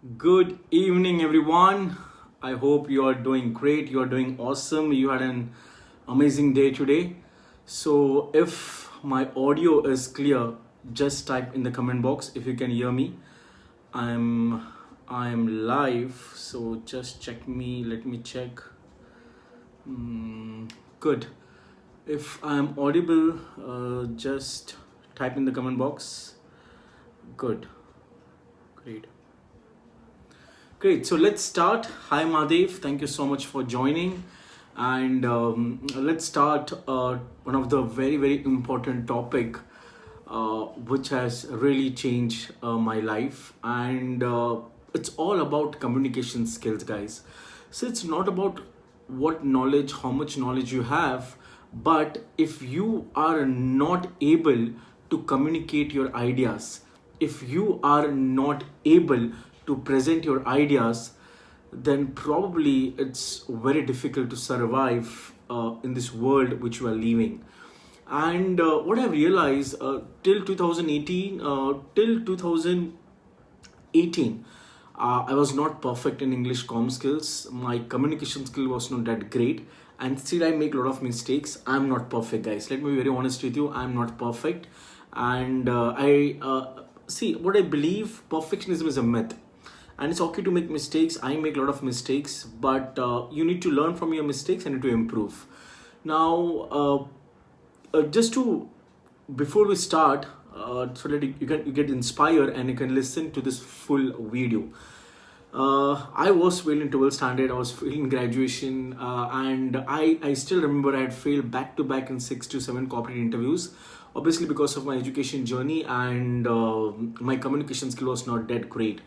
Good evening, everyone. I hope you are doing great. You are doing awesome. You had an amazing day today. So, if my audio is clear, just type in the comment box if you can hear me. I'm I'm live. So just check me. Let me check. Good. If I'm audible, just type in the comment box. Good. Great. Great. So let's start. Hi, Mahadev. Thank you so much for joining. And let's start one of the very important topic which has really changed my life. And it's all about communication skills, guys. So it's not about what knowledge, how much knowledge you have, but if you are not able to communicate your ideas, if you are not able to present your ideas, then probably it's very difficult to survive in this world which you are living. And what I realized till 2018, till 2018, I was not perfect in English comm skills. My communication skill was not that great, and still I make a lot of mistakes. I'm not perfect, guys. Let me be very honest with you. I'm not perfect, and I see what I believe. Perfectionism is a myth, and it's okay to make mistakes. I make a lot of mistakes, but you need to learn from your mistakes and to improve. Now, just to before we start, so that you get inspired and you can listen to this full video. I was failing in 12th standard, I was failing in graduation, and I still remember I had failed back to back in 6 to 7 corporate interviews, obviously because of my education journey, and my communication skill was not that great.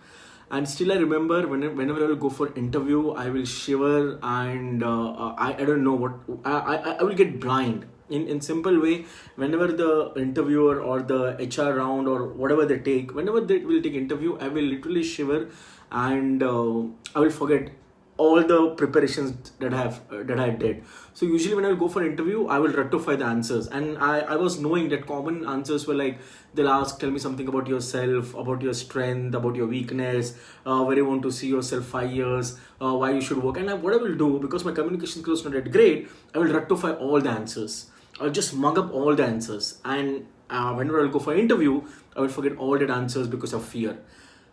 And still I remember whenever I will go for interview, I will shiver, and I don't know what, I will get blind. In simple way, whenever the interviewer or the HR round or whatever they take, whenever they will take interview, I will literally shiver, and I will forget all the preparations that I did. So usually when I will go for interview, I will rectify the answers, and I was knowing that common answers were like, they'll ask, tell me something about yourself, about your strength, about your weakness, where you want to see yourself 5 years, why you should work. And what I will do, because my communication skills not that great, I will rectify all the answers. I'll just mug up all the answers, and whenever I'll go for interview, I will forget all the answers because of fear.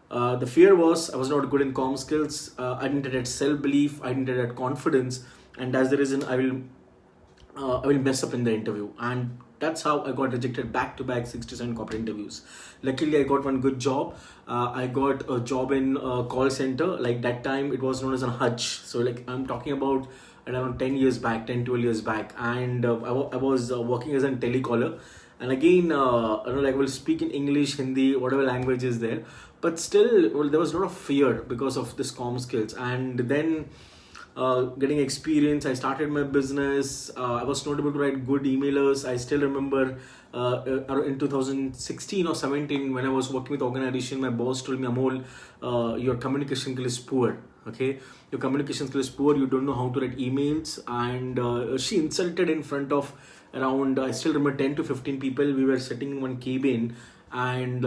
The fear was I was not good in comm skills. I didn't have self belief. I didn't have confidence, and that's the reason I will mess up in the interview. And that's how I got rejected back to back 6 to 7 corporate interviews. Luckily, I got one good job. I got a job in a call center. Like that time, it was known as a Hutch. So like I'm talking about around 10 years back, 10, 12 years back. And I was working as a telecaller. And again, like I will speak in English, Hindi, whatever language is there. But still, well, there was a lot of fear because of this comm skills. And then getting experience, I started my business. I was not able to write good emailers. I still remember in 2016 or 17, when I was working with organization, my boss told me, Amol, your communication skill is poor. Okay, your communication skill is poor. You don't know how to write emails. And she insulted in front of around, I still remember, 10 to 15 people. We were sitting in one cabin, and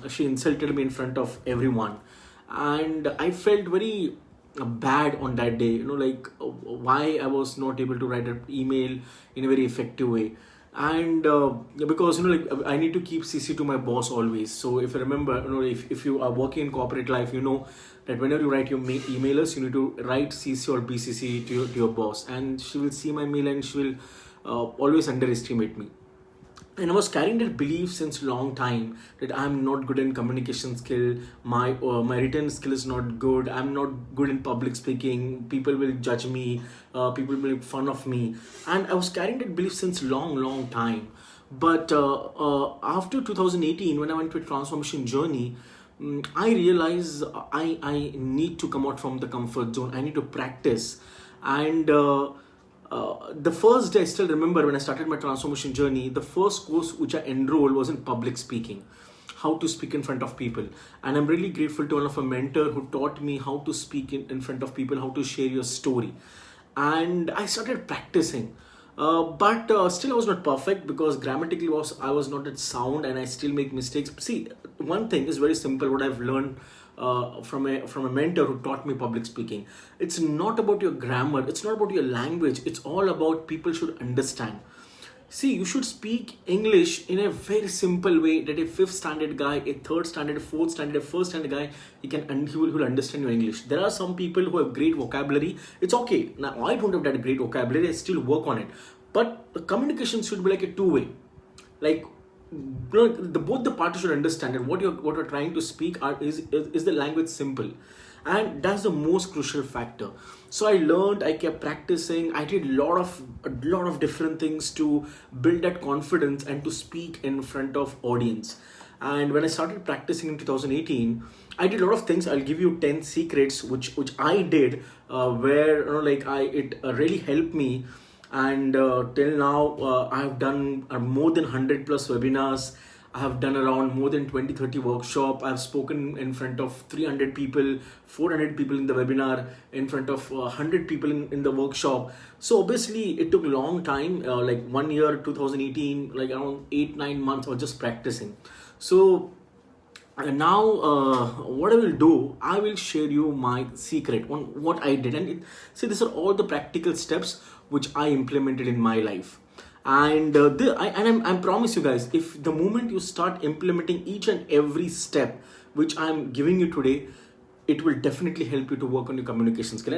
she insulted me in front of everyone. And I felt very bad on that day, like why I was not able to write an email in a very effective way. And because like I need to keep CC to my boss always. So if I remember, if you are working in corporate life, that whenever you write your emailers, you need to write CC or BCC to your boss, and she will see my mail and she will always underestimate me. And I was carrying that belief since long time that I'm not good in communication skill. My written skill is not good. I'm not good in public speaking. People will judge me. People will make fun of me. And I was carrying that belief since long time. But after 2018, when I went to a transformation journey, I realized I need to come out from the comfort zone. I need to practice. And the first day, I still remember when I started my transformation journey, the first course which I enrolled was in public speaking, how to speak in front of people. And I'm really grateful to one of a mentor who taught me how to speak in front of people, how to share your story. And I started practicing. But still I was not perfect because grammatically I was not that sound, and I still make mistakes. See, one thing is very simple. What I've learned from a mentor who taught me public speaking. It's not about your grammar. It's not about your language. It's all about people should understand. See, you should speak English in a very simple way that a fifth standard guy, a third standard, a fourth standard, a first standard guy, he will understand your English. There are some people who have great vocabulary. It's okay. Now I don't have that great vocabulary. I still work on it. But the communication should be like a two-way. Like, both the parties should understand that what you're trying to speak is the language simple, and that's the most crucial factor. So I learned, I kept practicing, I did a lot of different things to build that confidence and to speak in front of audience. And when I started practicing in 2018, I did a lot of things. I'll give you 10 secrets which I did, where like I it really helped me. And till now, I have done more than 100 plus webinars. I have done around more than 20-30 workshop. I've spoken in front of 300 people, 400 people in the webinar, in front of 100 people in the workshop. So obviously it took a long time, like 1 year, 2018, like around 8-9 months of just practicing. So now what I will do, I will share you my secret on what I did. And see, these are all the practical steps which I implemented in my life. And I promise you guys, if the moment you start implementing each and every step which I'm giving you today, it will definitely help you to work on your communication skill.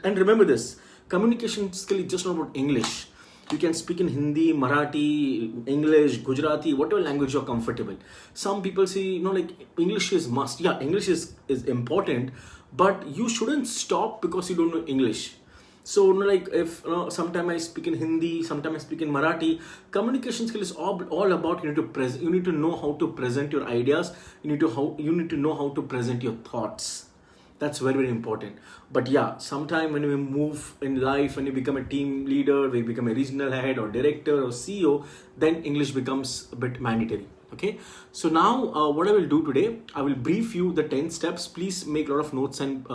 And remember this, communication skill is just not about English. You can speak in Hindi, Marathi, English, Gujarati, whatever language you're comfortable. Some people say, like English is must. Yeah, English is important, but you shouldn't stop because you don't know English. So, like if sometimes I speak in Hindi, sometimes I speak in Marathi, communication skill is all about you need to know how to present your ideas. You need to know how to present your thoughts. That's very, very important. But yeah, sometime when we move in life, when you become a team leader, we become a regional head or director or CEO, then English becomes a bit mandatory. Okay. So now what I will do today, I will brief you the 10 steps. Please make a lot of notes and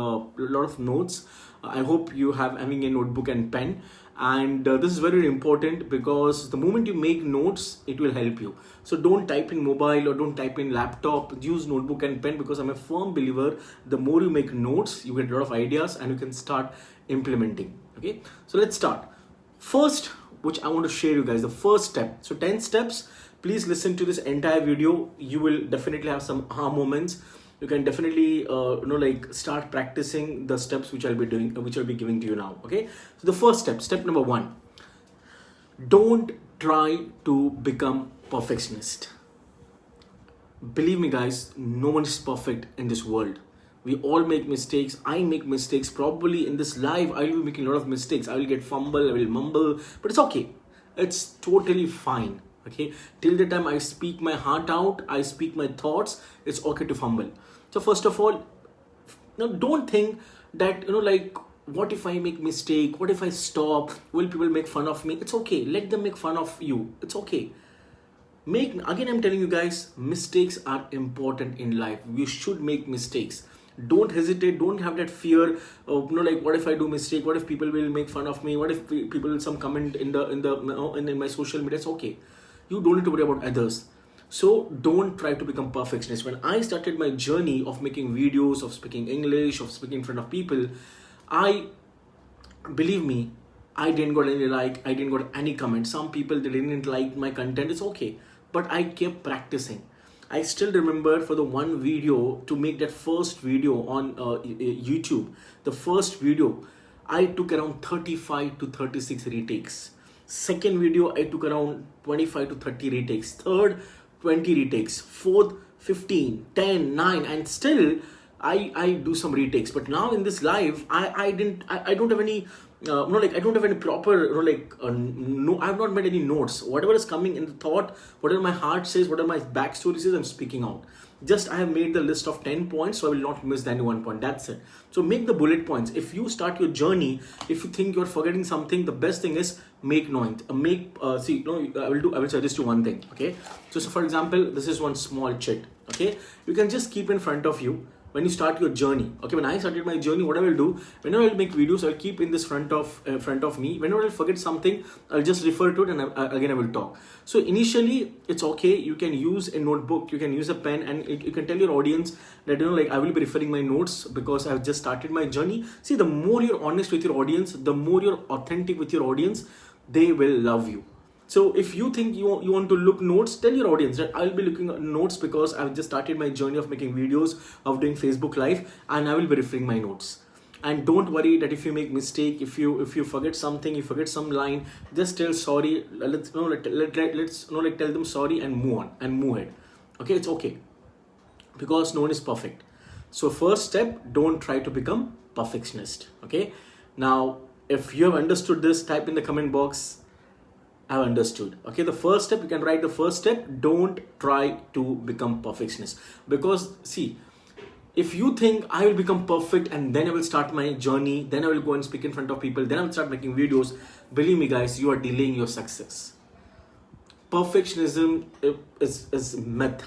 I hope you have having a notebook and pen. And this is very, very important because the moment you make notes, it will help you. So don't type in mobile or don't type in laptop, use notebook and pen, because I'm a firm believer, the more you make notes, you get a lot of ideas and you can start implementing. Okay, so let's start. First, which I want to share you guys, the first step. So 10 steps, please listen to this entire video. You will definitely have some aha moments. You can definitely like start practicing the steps which I'll be doing, which I'll be giving to you now. Okay, so the first step number 1, don't try to become perfectionist. Believe me guys, no one is perfect in this world. We all make mistakes. I make mistakes. Probably in this live I will be making a lot of mistakes. I will get fumble, I will mumble, but it's okay. It's totally fine. Okay, till the time I speak my heart out, I speak my thoughts, it's okay to fumble. So first of all, now don't think that like, what if I make mistake, what if I stop, will people make fun of me? It's okay, let them make fun of you. It's okay. Again, I'm telling you guys, mistakes are important in life. You should make mistakes. Don't hesitate, don't have that fear of like, what if I do mistake, what if people will make fun of me, what if people will some comment in my social media. It's okay. You don't need to worry about others. So don't try to become perfectionist. When I started my journey of making videos, of speaking English, of speaking in front of people, believe me, I didn't got any like, I didn't got any comment. Some people, they didn't like my content. It's okay. But I kept practicing. I still remember for the one video, to make that first video on YouTube, the first video, I took around 35 to 36 retakes. Second video, I took around 25 to 30 retakes. Third, 20 retakes. Fourth, 15, 10, 9, and still I do some retakes. But now in this live, I don't have any I don't have any proper no, I have not made any notes. Whatever is coming in the thought, whatever my heart says, whatever my backstory says, I'm speaking out. Just I have made the list of 10 points, so I will not miss any one point. That's it. So make the bullet points. If you start your journey, if you think you're forgetting something, the best thing is make note. I will suggest you one thing. Okay. So for example, this is one small chit. Okay. You can just keep in front of you. when you start your journey. Okay, when I started my journey, what I will do, whenever I'll make videos, I'll keep in this front of me. Whenever I'll forget something, I'll just refer to it, and again I will talk. So initially, it's okay. You can use a notebook, you can use a pen, and you can tell your audience that, like, I will be referring my notes because I've just started my journey. See, the more you're honest with your audience, the more you're authentic with your audience, they will love you. So if you think you want to look notes, tell your audience that I'll be looking at notes because I've just started my journey of making videos, of doing Facebook Live, and I will be referring my notes. And don't worry that if you make mistake, if you forget something, you forget some line, just tell sorry. Let's tell them sorry and move on and move ahead. Okay, it's okay, because no one is perfect. So first step, don't try to become perfectionist. Okay, now if you have understood this, type in the comment box, I've understood. Okay, the first step, you can write the first step, don't try to become perfectionist. Because see, if you think I will become perfect and then I will start my journey, then I will go and speak in front of people, then I will start making videos, believe me guys, you are delaying your success. Perfectionism is myth.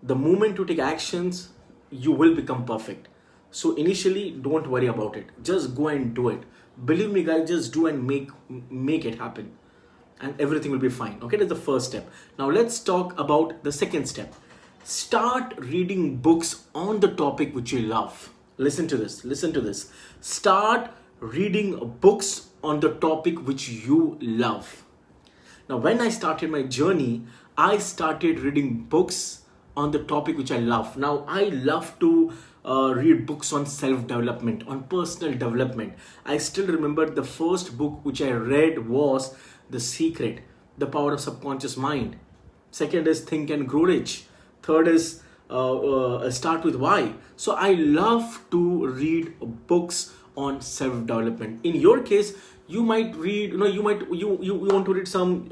The moment you take actions, you will become perfect. So initially, don't worry about it. Just go and do it. Believe me guys, just do and make it happen. And everything will be fine. Okay, that's the first step. Now let's talk about the second step. Start reading books on the topic which you love. Listen to this. Start reading books on the topic which you love. Now, when I started my journey, I started reading books on the topic which I love. Now, I love to read books on self-development, on personal development. I still remember the first book which I read was The Secret, The Power of Subconscious Mind. Second is Think and Grow Rich. Third is Start with Why. So I love to read books on self-development. In your case, you might read, you want to read some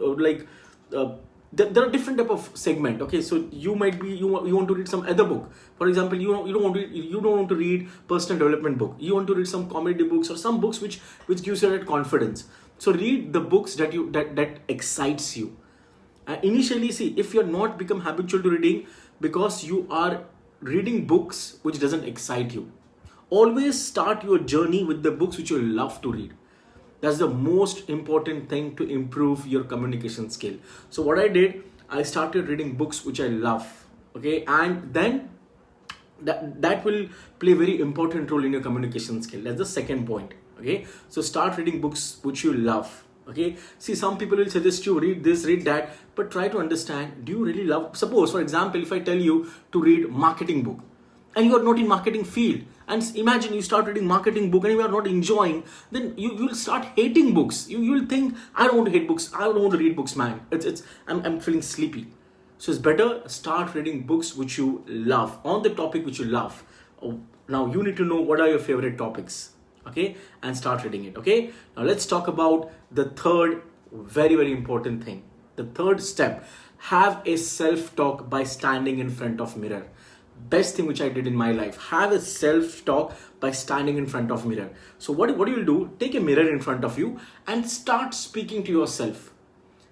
there are different type of segment. Okay, so you might be you want to read some other book. For example, you don't want to read personal development book. You want to read some comedy books or some books which gives you that confidence. So read the books that excites you. Initially, see, if you're not become habitual to reading because you are reading books which doesn't excite you, always start your journey with the books which you love to read. That's the most important thing to improve your communication skill. So what I did, I started reading books which I love. Okay, and then that will play a very important role in your communication skill. That's the second point. Okay, so start reading books which you love. Okay, see, some people will suggest you read this, read that, but try to understand, do you really love? Suppose, for example, if I tell you to read marketing book and you are not in marketing field, and imagine you start reading marketing book and you are not enjoying, then you will start hating books. You will think, I don't want to hate books, I don't want to read books, man. I'm feeling sleepy. So it's better start reading books which you love, on the topic which you love. Now you need to know what are your favorite topics. Okay, and start reading it. Okay, now let's talk about the third very, very important thing. The third step, have a self-talk by standing in front of mirror. Best thing which I did in my life, have a self-talk by standing in front of mirror. So what you will do, take a mirror in front of you and start speaking to yourself.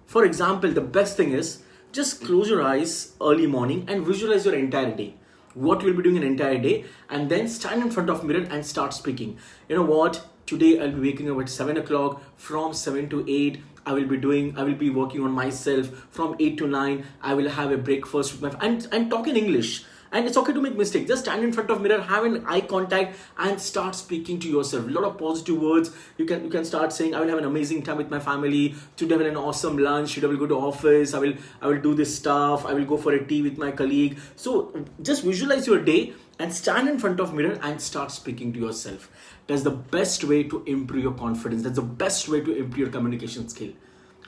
For example, the best thing is just close your eyes early morning and visualize your entire day, what you'll be doing an entire day, and then stand in front of mirror and start speaking. You know what, today I'll be waking up at 7 o'clock. From 7 to 8 I will be working on myself. From 8 to 9 I will have a breakfast with my and talk in English. And it's okay to make mistakes. Just stand in front of mirror, have an eye contact, and start speaking to yourself. A lot of positive words. You can start saying, I will have an amazing time with my family. Today I will have an awesome lunch. Today I will go to office. I will do this stuff. I will go for a tea with my colleague. So just visualize your day and stand in front of mirror and start speaking to yourself. That's the best way to improve your confidence. That's the best way to improve your communication skill.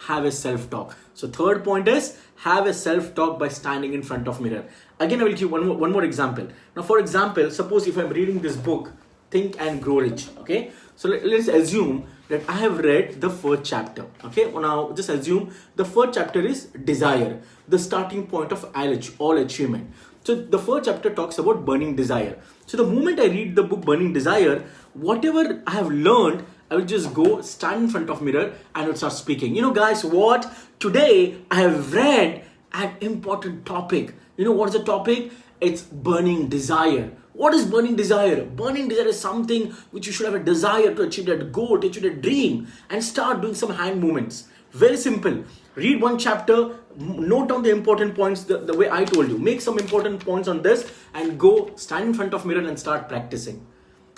Have a self-talk. So third point is, have a self-talk by standing in front of mirror. Again, I will give one more example. Now, for example, suppose if I'm reading this book, Think and Grow Rich. Okay, so let's assume that I have read the first chapter. Okay, well, now just assume the first chapter is desire, the starting point of all achievement. So the first chapter talks about burning desire. So the moment I read the book Burning Desire, whatever I have learned, I will just go stand in front of mirror and I will start speaking. You know, guys, what? Today I have read an important topic. You know what's the topic? It's burning desire. What is burning desire? Burning desire is something which you should have a desire to achieve that goal, to achieve that dream, and start doing some hand movements. Very simple. Read one chapter, note down the important points the way I told you. Make some important points on this and go stand in front of mirror and start practicing.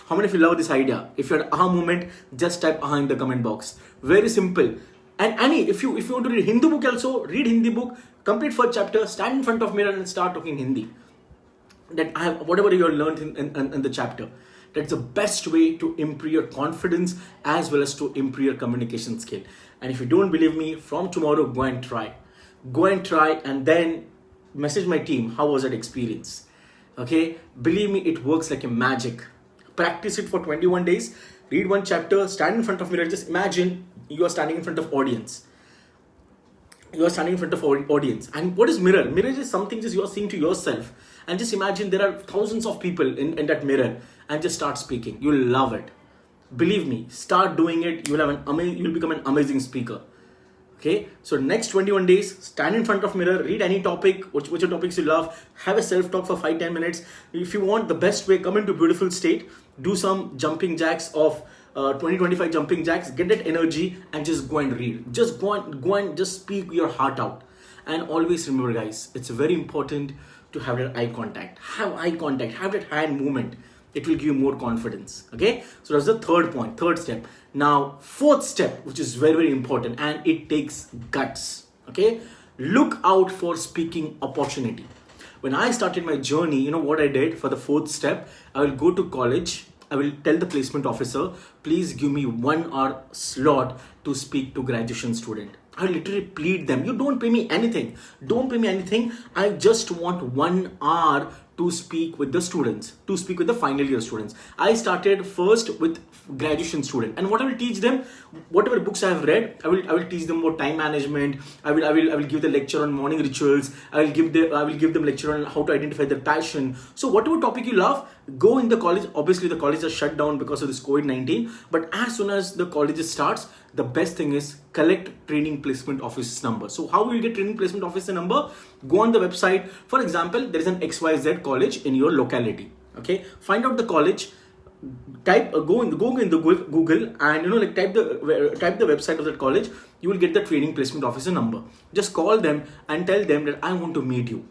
How many of you love this idea? If you had aha moment, just type aha in the comment box. Very simple. And Annie, if you want to read Hindi book also, read Hindi book, complete first chapter, stand in front of mirror and start talking Hindi. That I have whatever you have learned in the chapter. That's the best way to improve your confidence as well as to improve your communication skill. And if you don't believe me, from tomorrow, go and try. Go and try and then message my team. How was that experience? Okay? Believe me, it works like a magic. Practice it for 21 days. Read one chapter, stand in front of mirror. Just imagine you are standing in front of audience. You are standing in front of audience. And what is mirror? Mirror is something just you are seeing to yourself. And just imagine there are thousands of people in that mirror and just start speaking. You'll love it. Believe me, start doing it. You'll become an amazing speaker. Okay, so next 21 days, stand in front of mirror, read any topic, which topics you love, have a self-talk for 5-10 minutes. If you want the best way, come into beautiful state, do some jumping jacks of 20-25 jumping jacks, get that energy and just go and read. Just go and just speak your heart out. And always remember guys, it's very important to have that eye contact. Have eye contact, have that hand movement. It will give you more confidence. Okay, so that's the third step. Now, fourth step, which is very, very important, and it takes guts. Okay, look out for speaking opportunity. When I started my journey, you know what I did for the fourth step? I will go to college. I will tell the placement officer, please give me 1 hour slot to speak to graduation student. I literally plead them. You don't pay me anything. Don't pay me anything. I just want 1 hour to speak with the students, to speak with the final year students. I started first with graduation student, and what I will teach them, whatever books I have read, I will teach them about time management. I will give the lecture on morning rituals. I will give them lecture on how to identify their passion. So whatever topic you love, go in the college. Obviously the college is shut down because of this COVID-19, but as soon as the college starts, the best thing is collect training placement office number. So how will you get training placement officer number? Go on the website. For example, there is an XYZ college in your locality. Okay, find out the college. Go in the Google and type the website of that college. You will get the training placement officer number. Just call them and tell them that I want to meet you.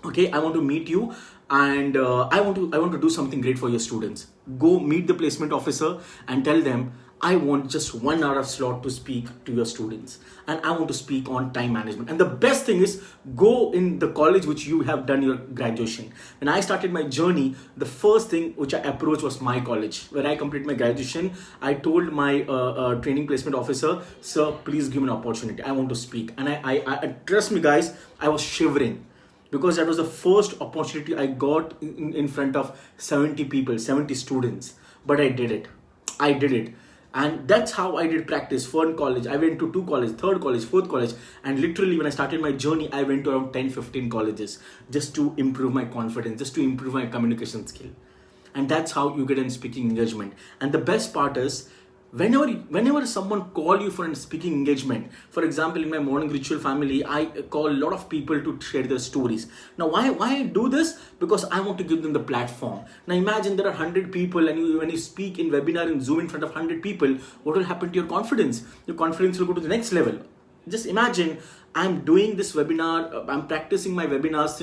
Okay, I want to meet you and I want to do something great for your students. Go meet the placement officer and tell them I want just 1 hour of slot to speak to your students and I want to speak on time management. And the best thing is go in the college which you have done your graduation. When I started my journey, the first thing which I approached was my college. When I completed my graduation, I told my training placement officer, sir, please give me an opportunity. I want to speak. And I trust me guys, I was shivering because that was the first opportunity I got in front of 70 people, 70 students. But I did it. And that's how I did practice. For college, I went to 2 colleges, 3rd college, 4th college. And literally when I started my journey, I went to around 10-15 colleges just to improve my confidence, just to improve my communication skill. And that's how you get in speaking engagement. And the best part is, whenever someone call you for a speaking engagement, for example, in my morning ritual family, I call a lot of people to share their stories. Now, why I do this? Because I want to give them the platform. Now, imagine there are 100 people and when you speak in webinar in Zoom in front of 100 people, what will happen to your confidence? Your confidence will go to the next level. Just imagine I'm doing this webinar, I'm practicing my webinars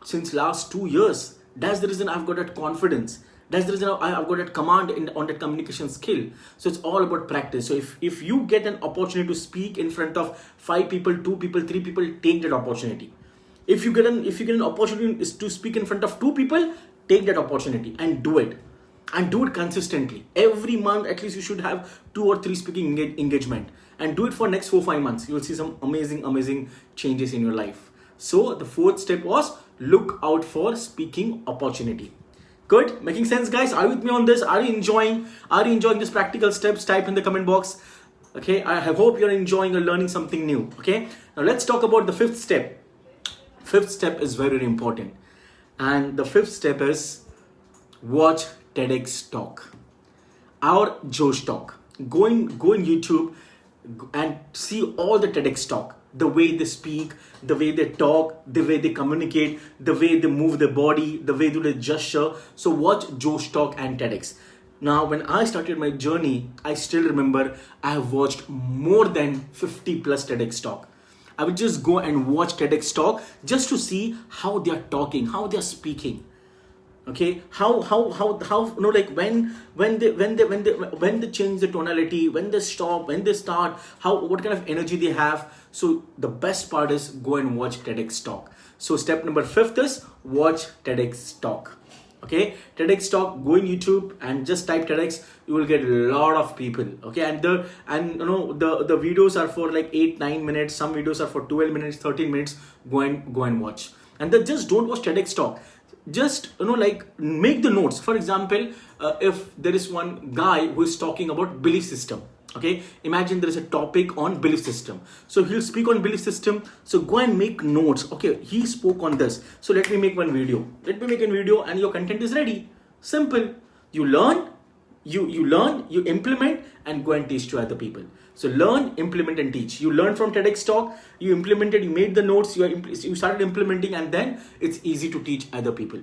since last 2 years. That's the reason I've got that confidence. That's the reason I've got that command on that communication skill. So it's all about practice. So if you get an opportunity to speak in front of 5 people, 2 people, 3 people, take that opportunity. If you get an opportunity to speak in front of 2 people, take that opportunity and do it. And do it consistently. Every month, at least you should have 2 or 3 speaking engagement. And do it for next 4-5 months. You will see some amazing changes in your life. So the 4th step was look out for speaking opportunity. Good? Making sense, guys? Are you with me on this? Are you enjoying these practical steps? Type in the comment box. Okay, I hope you're enjoying or learning something new. Okay, now let's talk about the 5th step. 5th step is very, very important. And the 5th step is watch TEDx talk or Josh talk. Go in YouTube and see all the TEDx talk. the way they speak, the way they talk, the way they communicate, the way they move their body, the way they gesture. So watch Josh Talk and TEDx. Now, when I started my journey, I still remember I have watched more than 50 plus TEDx talk. I would just go and watch TEDx talk just to see how they are talking, how they are speaking. Okay, how like when they change the tonality, when they stop, when they start, how what kind of energy they have. So the best part is go and watch TEDx talk. So step number 5 is watch TEDx talk. Okay, TEDx talk, go in YouTube and just type TEDx, you will get a lot of people. Okay, and the videos are for like 8-9 minutes, some videos are for 12 minutes, 13 minutes. Go and watch. And then just don't watch TEDx talk, just like make the notes. For example, if there is one guy who is talking about belief system, okay, imagine there is a topic on belief system, so he'll speak on belief system. So go and make notes. Okay, he spoke on this, so let me make one video, and your content is ready. Simple. You learn, you implement, and go and teach to other people. So learn, implement, and teach. You learn from TEDx talk, you implemented, you made the notes, you started implementing, and then it's easy to teach other people.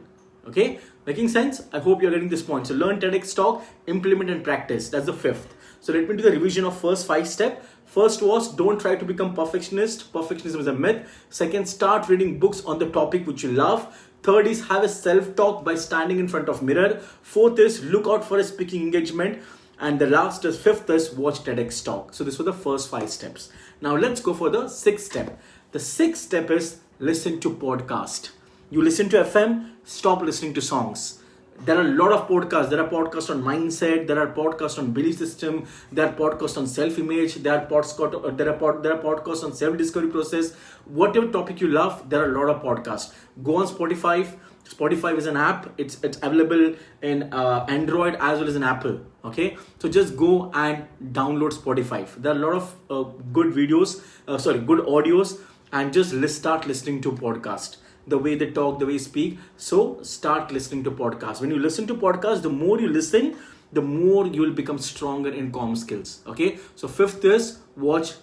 Okay, making sense? I hope you're getting this point. So learn TEDx talk, implement, and practice. That's the 5th. So let me do the revision of first 5 steps. First was, don't try to become perfectionist. Perfectionism is a myth. Second, start reading books on the topic which you love. Third is, have a self-talk by standing in front of mirror. Fourth is, look out for a speaking engagement. And the last is 5th is, watch TEDx talk. So this were the first 5 steps. Now let's go for the 6th step. The 6th step is, listen to podcast. You listen to FM, stop listening to songs. There are a lot of podcasts. There are podcasts on mindset. There are podcasts on belief system. There are podcasts on self-image. There are podcasts on self-discovery process. Whatever topic you love, there are a lot of podcasts. Go on Spotify. Spotify is an app. It's available in Android as well as in Apple. Okay, so just go and download Spotify. There are a lot of good videos, good audios, and just start listening to podcast. The way they talk, the way they speak. So start listening to podcasts. When you listen to podcasts, the more you listen, the more you will become stronger in comm skills. Okay, so 5th is watch.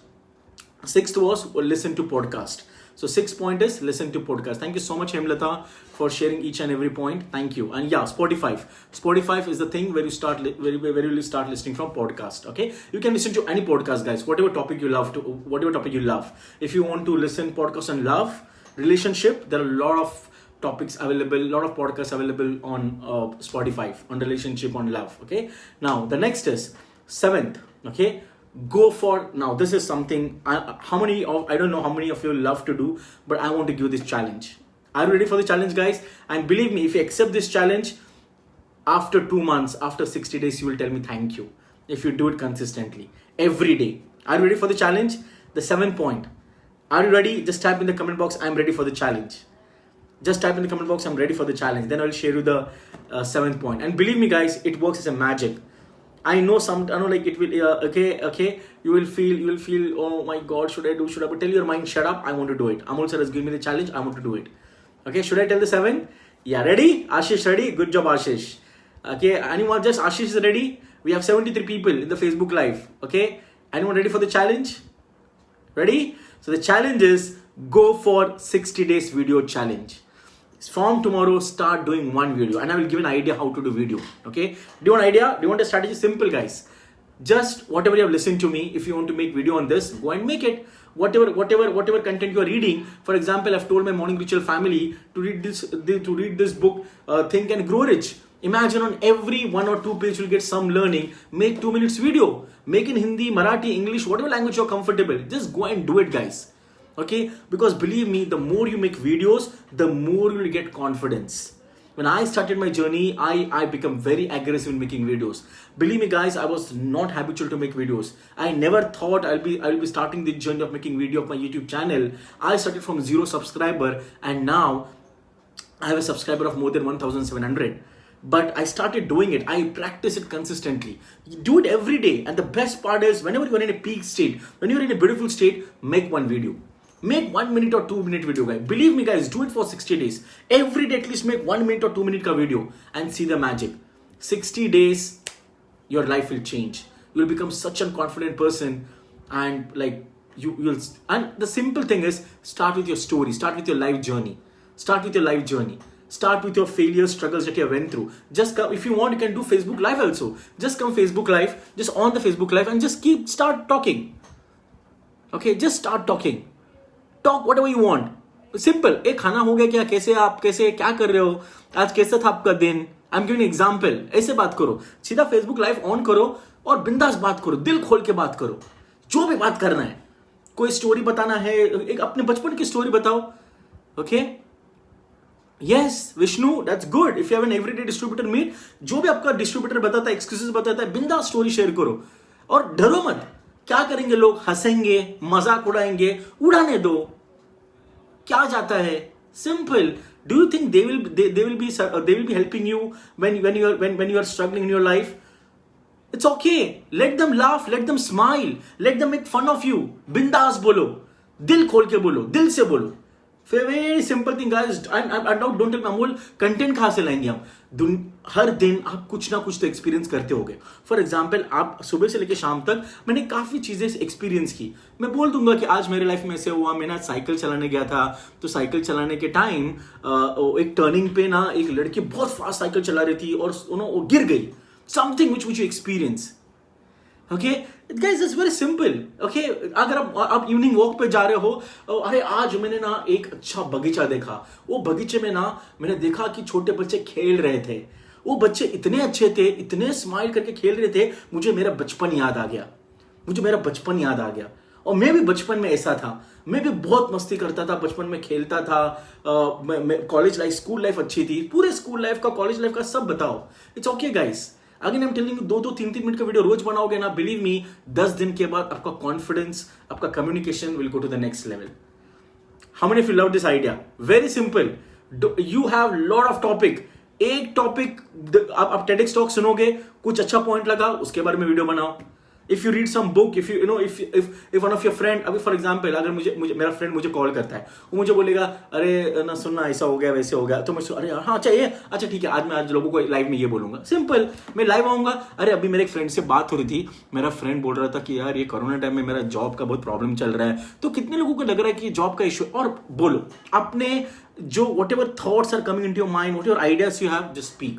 6th was listen to podcast. So 6th point is listen to podcast. Thank you so much, Hemlata, for sharing each and every point. Thank you. And yeah, Spotify. Spotify is the thing where you start where you start listening from podcast. Okay, you can listen to any podcast, guys. Whatever topic you love. If you want to listen podcast on love, relationship, there are a lot of topics available, a lot of podcasts available on Spotify on relationship, on love. Okay, now the next is 7th. Okay, go for, now this is something I don't know how many of you love to do, but I want to give this challenge. Are you ready for the challenge, guys? And believe me, if you accept this challenge, after 2 months, after 60 days, you will tell me thank you if you do it consistently every day. Are you ready for the challenge? The 7th point. Are you ready? Just type in the comment box, I'm ready for the challenge. Just type in the comment box, I'm ready for the challenge. Then I'll share you the 7th point. And believe me, guys, it works as a magic. I know like it will, okay. You will feel, oh my God, should I? But tell your mind, shut up, I want to do it. Amol sir has given me the challenge, I want to do it. Okay, should I tell the 7? Yeah, ready? Ashish, ready? Good job, Ashish. Okay, anyone, just Ashish is ready? We have 73 people in the Facebook live. Okay, anyone ready for the challenge? Ready? So the challenge is, go for 60 days video challenge. From tomorrow, start doing one video, and I will give an idea how to do video. Okay, do you want an idea? Do you want a strategy? Simple, guys. Just whatever you have listened to me, if you want to make video on this, go and make it. Whatever content you are reading. For example, I've told my morning ritual family to read this book, Think and Grow Rich. Imagine on every 1 or 2 page you'll get some learning. Make 2 minutes video. Make in Hindi, Marathi, English, whatever language you're comfortable. Just go and do it, guys. Okay, because believe me, the more you make videos, the more you will get confidence. When I started my journey, I become very aggressive in making videos. Believe me, guys, I was not habitual to make videos. I never thought I'll be starting the journey of making video of my YouTube channel. I started from 0 subscriber, and now I have a subscriber of more than 1,700. But I started doing it. I practice it consistently. You do it every day. And the best part is, whenever you're in a peak state, when you're in a beautiful state, make one video. Make 1 minute or 2 minute video, guys. Believe me, guys, do it for 60 days. Every day, at least make 1 minute or 2 minute video and see the magic. 60 days, your life will change. You'll become such a confident person, and like You'll, and the simple thing is, start with your story, start with your life journey, start with your life journey. Start with your failures, struggles that you went through. Just come, if you want, you can do Facebook Live also. Just come Facebook Live, just on the Facebook Live, and just start talking. Okay, just start talking. Talk whatever you want. Simple. ए खाना हो गया क्या, कैसे आप, कैसे क्या कर रहे हो, आज कैसा था आपका दिन, आई एम गिविंग एग्जाम्पल. ऐसे बात करो, सीधा फेसबुक लाइव ऑन करो और बिंदास बात करो, दिल खोल के बात करो, जो भी बात करना है. कोई स्टोरी बताना है, एक अपने बचपन की स्टोरी बताओ. Okay, yes Vishnu, that's good. If you have an everyday distributor meet, जो भी आपका डिस्ट्रीब्यूटर बताता है, एक्सक्यूजेस बताता है, बिंदास स्टोरी शेयर करो. और डरो मत. क्या करेंगे लोग, हंसेंगे, मजाक उड़ाएंगे, उड़ाने दो. क्या जाता है, simple. Do you think they will be helping you when you are struggling in your life? It's okay. Let them laugh, let them smile, let them make fun of you. बिंदास बोलो, दिल खोल के बोलो, दिल से बोलो. Very simple thing, guys. I don't tell me Amol content कहाँ से लाएंगे हम. हर दिन आप कुछ ना कुछ तो एक्सपीरियंस करते होगे. फॉर एग्जाम्पल, आप सुबह से लेकर शाम तक मैंने काफी चीजें एक्सपीरियंस की. मैं बोल दूंगा कि आज मेरे लाइफ में ऐसे हुआ. मैं ना साइकिल चलाने गया था, तो साइकिल चलाने के टाइम एक टर्निंग पे ना एक लड़की बहुत फास्ट साइकिल चला रही थी और वो गिर गई. Something which you experience. Okay guys, it's very simple. Okay, अगर आप इवनिंग वॉक पे जा रहे हो, अरे आज मैंने ना एक अच्छा बगीचा देखा. वो बगीचे में ना मैंने देखा कि छोटे बच्चे खेल रहे थे. वो बच्चे इतने अच्छे थे, इतने स्माइल करके खेल रहे थे. मुझे मेरा बचपन याद आ गया. और मैं भी बचपन में ऐसा था. मैं भी बहुत मस्ती करता था, बचपन में खेलता था. कॉलेज लाइफ, स्कूल लाइफ अच्छी थी. पूरे स्कूल लाइफ का, कॉलेज लाइफ का सब बताओ. It's okay guys. Again I am telling you, 2-3 minute का वीडियो रोज बनाओगे ना, बिलीव मी, 10 दिन के बाद आपका कॉन्फिडेंस, आपका communication will go to the next level. How many of you love this idea? Very simple. You have lot of topic. एक topic आप टेडेक्स टॉक सुनोगे, कुछ अच्छा पॉइंट लगा, उसके बारे में वीडियो बनाओ. If you read some book, if one of your friend, अभी फॉर एग्जाम्पल, अगर मुझे मेरा फ्रेंड मुझे कॉल करता है, वो मुझे बोलेगा, अरे ना सुनना, ऐसा हो गया, वैसे हो गया, तो मैं अरे हाँ अच्छा ठीक है, आज लोगों को लाइव में ये बोलूंगा. सिंपल. मैं लाइव आऊंगा, अरे अभी मेरे एक फ्रेंड से बात हो रही थी, मेरा फ्रेंड बोल रहा था कि यार ये कोरोना टाइम में मेरा जॉब का बहुत प्रॉब्लम चल रहा है. तो कितने लोगों को लग रहा है कि जॉब का इश्यू, और बोलो अपने जो whatever thoughts are coming into your mind, whatever ideas you have, just speak.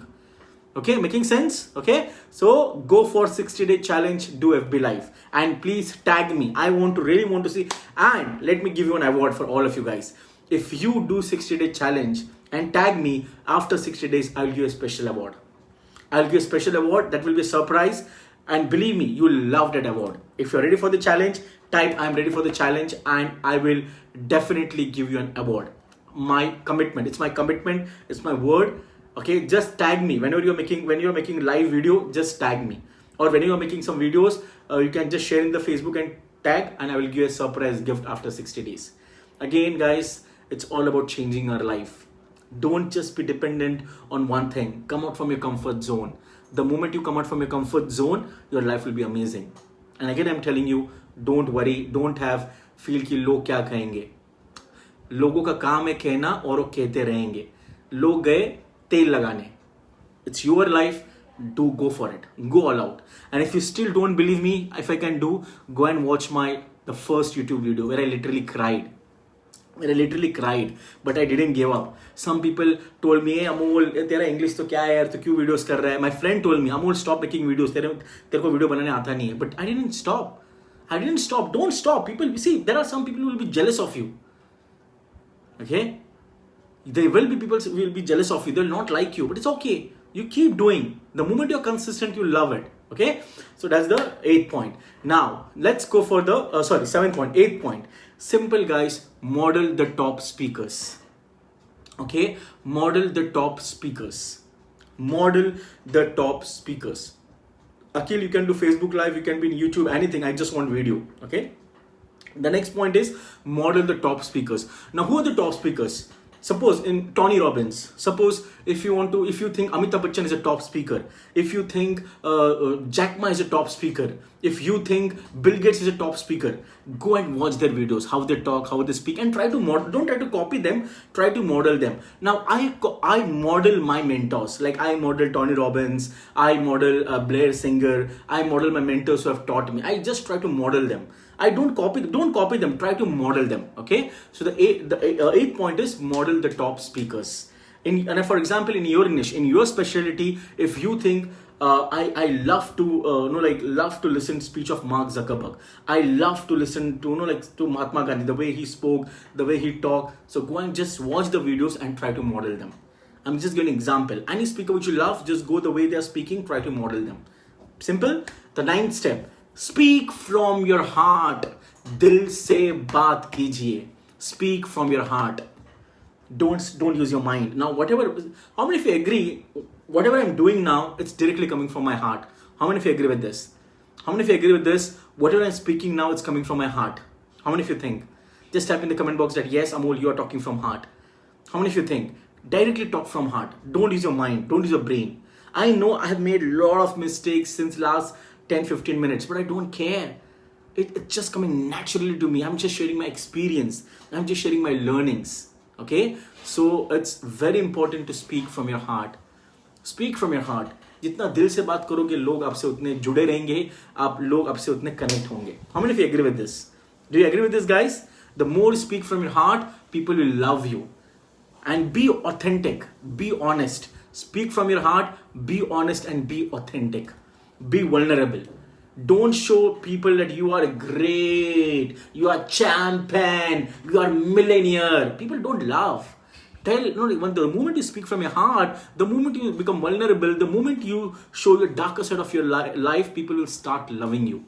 Okay, making sense? Okay, so go for 60-day challenge, do FB live, and please tag me. I really want to see, and let me give you an award for all of you guys. If you do 60-day challenge and tag me, after 60 days, I'll give you a special award. That will be a surprise, and believe me, you'll love that award. If you're ready for the challenge, type I'm ready for the challenge, and I will definitely give you an award. My commitment. It's my commitment. It's my word. Okay, just tag me when you're making live video. Just tag me, or when you're making some videos, you can just share in the Facebook and tag, and I will give you a surprise gift after 60 days. Again, guys, it's all about changing our life. Don't just be dependent on one thing. Come out from your comfort zone. The moment you come out from your comfort zone, your life will be amazing. And again, I'm telling you, don't worry. Don't feel कि लोग क्या कहेंगे. लोगों का काम है कहना, और वो कहते रहेंगे. लोग गए तेल लगाने. It's your life. Go for it. Go all out. And if you still don't believe me, if I can do, go and watch the first YouTube video where I literally cried. But I didn't give up. Some people told me, hey Amol, तेरा English तो क्या है यार, तो क्यों videos कर रहा है. My friend told me, Amol, stop making videos. तेरे को वीडियो बनाने आता नहीं है. But I didn't stop. Don't stop. People, see, there are some people who will be jealous of you. Okay? There will be people who will be jealous of you. They will not like you, but it's okay. You keep doing. The moment you're consistent, you love it. Okay? So that's the 8th point. Now, let's go for the, 7th point, 8th point. Simple, guys. Model the top speakers. Okay? Model the top speakers. Akhil, you can do Facebook Live, you can be in YouTube, anything. I just want video. Okay? The next point is model the top speakers. Now, who are the top speakers? Suppose in Tony Robbins, suppose if you think Amitabh Bachchan is a top speaker, if you think Jack Ma is a top speaker, if you think Bill Gates is a top speaker, go and watch their videos, how they talk, how they speak, and don't try to copy them, try to model them. Now I model my mentors, like I model Tony Robbins, I model Blair Singer, I model my mentors who have taught me. I just try to model them. I don't copy them, try to model them. Okay, so the eighth point is model the top speakers. For example, in your niche, in your specialty, if you think I love to love to listen to speech of Mark Zuckerberg, I love to listen to to Mahatma Gandhi, the way he spoke, the way he talked. So go and just watch the videos and try to model them. I'm just giving an example. Any speaker which you love, just go the way they are speaking, try to model them. Simple. The ninth step, speak from your heart. Dil se baat kijiye. Speak from your heart. Don't use your mind. Now, how many of you agree, whatever I'm doing now, it's directly coming from my heart? How many of you agree with this? How many of you agree with this? Whatever I'm speaking now, it's coming from my heart. How many of you think? Just type in the comment box that yes, Amol, you are talking from heart. How many of you think? Directly talk from heart. Don't use your mind. Don't use your brain. I know I have made a lot of mistakes since last 10-15 minutes, but I don't care. It's just coming naturally to me. I'm just sharing my experience. I'm just sharing my learnings. Okay, so it's very important to speak from your heart. Speak from your heart. जितना दिल से बात करोगे, लोग आपसे उतने जुड़े रहेंगे, लोग आपसे उतने connect होंगे. How many of you agree with this? Do you agree with this, guys? The more you speak from your heart, people will love you. And be authentic. Be honest. Speak from your heart. Be honest and be authentic. Be vulnerable. Don't show people that you are great, you are champion, you are millionaire. People don't laugh. The moment you speak from your heart, the moment you become vulnerable, the moment you show your darker side of your life, people will start loving you.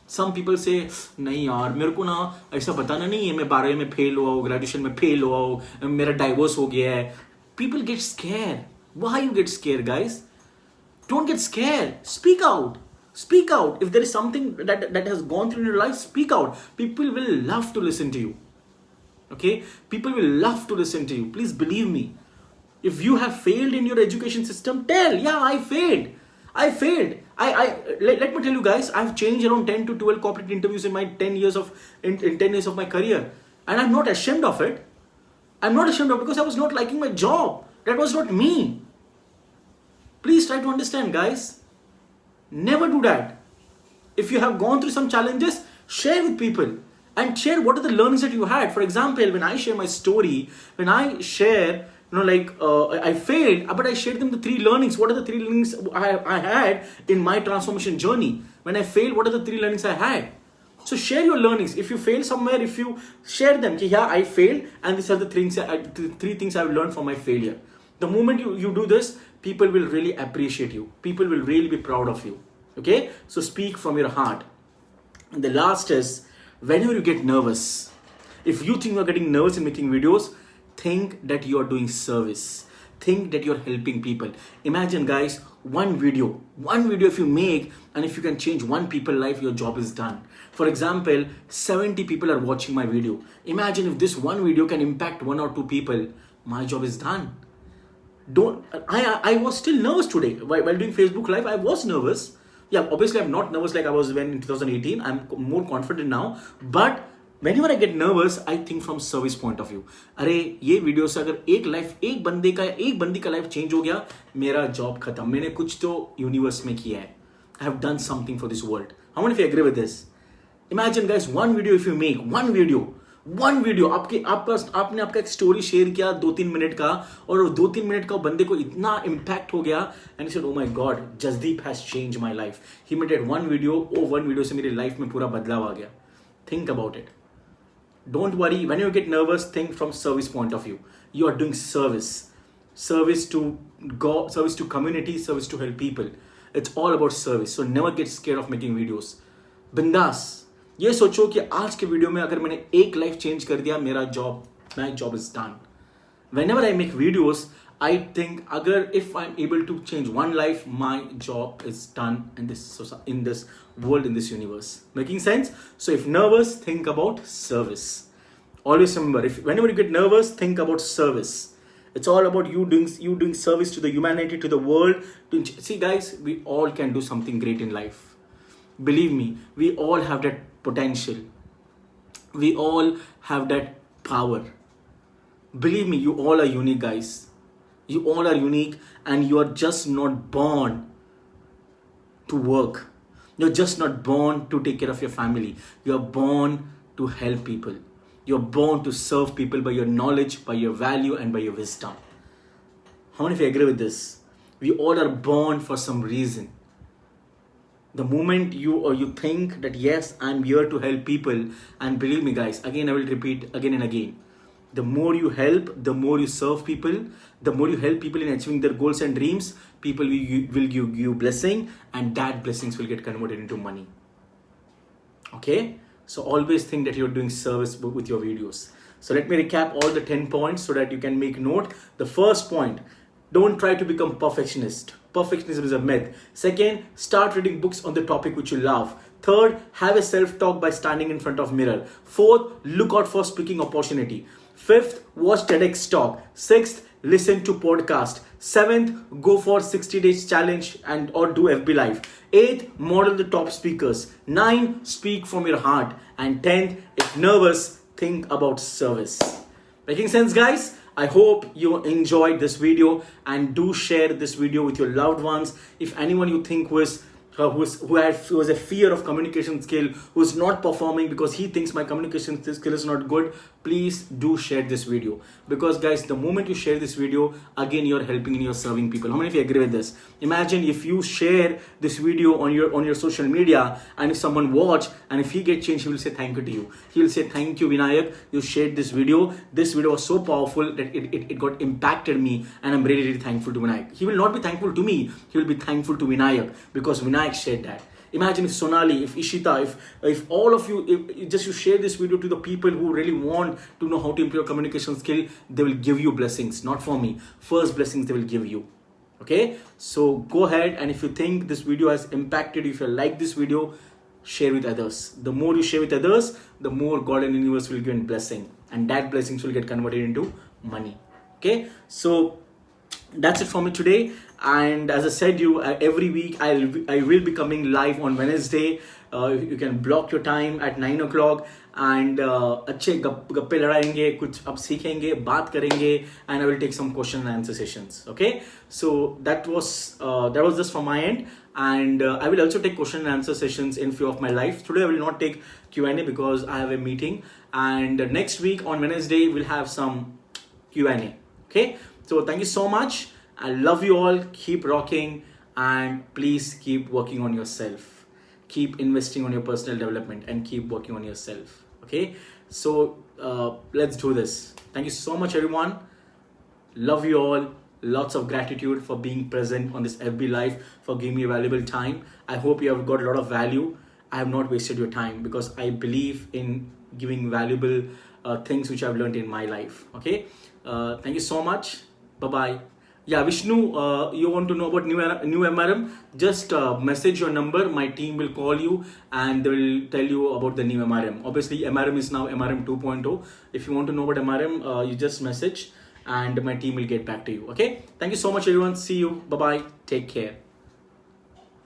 Some people say, नहीं यार, मेरे को ना ऐसा बताना नहीं है, मैं 12वीं में फेल हुआ हूँ, ग्रेजुएशन में फेल हुआ हूँ, मेरा डाइवोर्स हो गया है. People get scared. Why you get scared, guys? Don't get scared. Speak out. Speak out. If there is something that has gone through in your life, speak out. People will love to listen to you. Okay? People will love to listen to you. Please believe me. If you have failed in your education system, tell, yeah, I failed. I failed. Let me tell you guys, I've changed around 10 to 12 corporate interviews in my 10 years of my career. And I'm not ashamed of it. I'm not ashamed of it because I was not liking my job. That was not me. Please try to understand, guys. Never do that. If you have gone through some challenges, share with people and share what are the learnings that you had. For example, when I share my story, when I share, I failed, but I shared them the 3 learnings. What are the 3 learnings I had in my transformation journey? When I failed, what are the 3 learnings I had? So share your learnings. If you fail somewhere, if you share them, yeah, I failed, and these are the 3 things I've learned from my failure. The moment you do this, people will really appreciate you. People will really be proud of you. Okay? So speak from your heart. And the last is, whenever you get nervous, if you think you're getting nervous in making videos, think that you are doing service. Think that you're helping people. Imagine, guys, one video if you make, and if you can change one people's life, your job is done. For example, 70 people are watching my video. Imagine if this one video can impact 1 or 2 people, my job is done. I was still nervous today. While doing Facebook Live, I was nervous. Yeah, obviously I'm not nervous like I was when in 2018. I'm more confident now. But whenever I get nervous, I think from service point of view. अरे ये video से अगर एक बंदी का life change हो गया, मेरा जॉब खत्म. मैंने कुछ तो यूनिवर्स में किया है. I have done something for this world. How many of you agree with this? Imagine, guys, one video if you make, one video आपने आपका एक स्टोरी शेयर किया 2-3 मिनट का, और 2-3 मिनट का बंदे को इतना इम्पैक्ट हो गया, and he said, oh my God, Jasdeep has change my life. He made one video से मेरी लाइफ में पूरा बदलाव आ गया. Think about it. Don't worry, when you get nervous, think from service point of view. You are doing service to God, service to community, service to help people. It's all about service. So never get scared of making videos. बिंदास ये सोचो कि आज के video में अगर मैंने एक लाइफ चेंज कर दिया, my job is done. Whenever I make videos, I think if I'm able to change one life, my job is done in this world, in this universe. Making sense? So if nervous, think about service. Always remember, whenever you get nervous, think about service. It's all about you doing service to the humanity, to the world. See, guys, we all can do something great in life. Believe me, we all have that potential. We all have that power. Believe me, you all are unique, guys. You all are unique, and you are just not born to work. You're just not born to take care of your family. You're born to help people. You're born to serve people by your knowledge, by your value, and by your wisdom. How many of you agree with this? We all are born for some reason. The moment you think that yes, I'm here to help people, and believe me guys, again I will repeat again and again, the more you help, the more you serve people, the more you help people in achieving their goals and dreams, people will give you blessing, and that blessings will get converted into money. Okay, so always think that you're doing service with your videos. So let me recap all the 10 points so that you can make note. The first point, don't try to become perfectionist. Perfectionism is a myth. Second, start reading books on the topic which you love. Third, have a self-talk by standing in front of mirror. Fourth, look out for speaking opportunity. Fifth, watch TEDx talk. Sixth, listen to podcast. Seventh, go for 60 days challenge and or do FB live. Eighth, model the top speakers. 9, speak from your heart. And 10th, if nervous, think about service. Making sense, guys? I hope you enjoyed this video, and do share this video with your loved ones. If anyone you think who has a fear of communication skill, who is not performing because he thinks my communication skill is not good, please do share this video. Because guys, the moment you share this video, again you're helping and you're serving people. How many of you agree with this? Imagine if you share this video on your social media, and if someone watch, and if he get changed, he will say thank you to you. He will say thank you Vinayak, you shared this video. This video was so powerful that it got impacted me, and I'm really, really thankful to Vinayak. He will not be thankful to me, he will be thankful to Vinayak, because Vinayak shared that. Imagine if Sonali, if Ishita, if all of you, if just you share this video to the people who really want to know how to improve your communication skill, they will give you blessings, not for me. First blessings they will give you. Okay, so go ahead, and if you think this video has impacted you, if you like this video, share with others. The more you share with others, the more God and universe will give you blessing, and that blessings will get converted into money. Okay, so that's it for me today. And as I said, every week I will be coming live on Wednesday. You can block your time at 9 o'clock, and अच्छे गप्पे लड़ाएंगे, कुछ अब सीखेंगे, बात करेंगे, and I will take some question and answer sessions. Okay, so that was just from my end, and I will also take question and answer sessions in few of my lives. Today I will not take Q&A because I have a meeting, and next week on Wednesday we'll have some Q&A. Okay, so thank you so much. I love you all. Keep rocking, and please keep working on yourself. Keep investing on your personal development, and keep working on yourself. Okay, so let's do this. Thank you so much, everyone. Love you all. Lots of gratitude for being present on this FB live, for giving me a valuable time. I hope you have got a lot of value. I have not wasted your time, because I believe in giving valuable things which I've learned in my life. Okay, thank you so much. Bye bye. Yeah, Vishnu, you want to know about new MRM? Just message your number. My team will call you, and they will tell you about the new MRM. Obviously, MRM is now MRM 2.0. If you want to know about MRM, you just message, and my team will get back to you. Okay? Thank you so much, everyone. See you. Bye-bye. Take care.